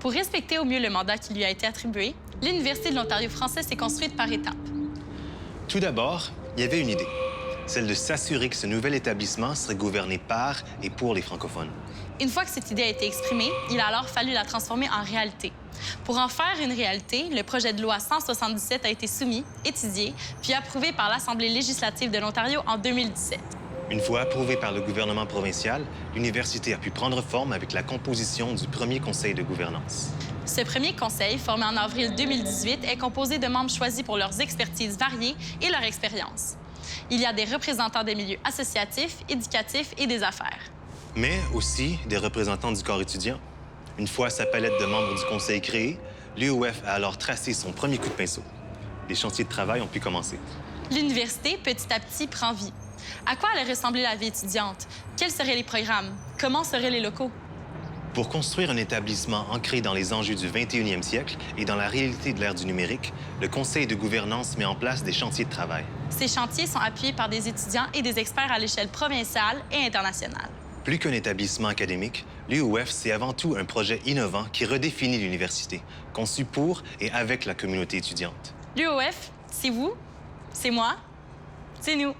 Pour respecter au mieux le mandat qui lui a été attribué, l'Université de l'Ontario français s'est construite par étapes. Tout d'abord, il y avait une idée, celle de s'assurer que ce nouvel établissement serait gouverné par et pour les francophones. Une fois que cette idée a été exprimée, il a alors fallu la transformer en réalité. Pour en faire une réalité, le projet de loi 177 a été soumis, étudié, puis approuvé par l'Assemblée législative de l'Ontario en 2017. Une fois approuvé par le gouvernement provincial, l'université a pu prendre forme avec la composition du premier conseil de gouvernance. Ce premier conseil, formé en avril 2018, est composé de membres choisis pour leurs expertises variées et leur expérience. Il y a des représentants des milieux associatifs, éducatifs et des affaires. Mais aussi des représentants du corps étudiant. Une fois sa palette de membres du conseil créée, l'UOF a alors tracé son premier coup de pinceau. Les chantiers de travail ont pu commencer. L'université, petit à petit, prend vie. À quoi allait ressembler la vie étudiante? Quels seraient les programmes? Comment seraient les locaux? Pour construire un établissement ancré dans les enjeux du 21e siècle et dans la réalité de l'ère du numérique, le conseil de gouvernance met en place des chantiers de travail. Ces chantiers sont appuyés par des étudiants et des experts à l'échelle provinciale et internationale. Plus qu'un établissement académique, l'UOF, c'est avant tout un projet innovant qui redéfinit l'université, conçu pour et avec la communauté étudiante. L'UOF, c'est vous, c'est moi, c'est nous.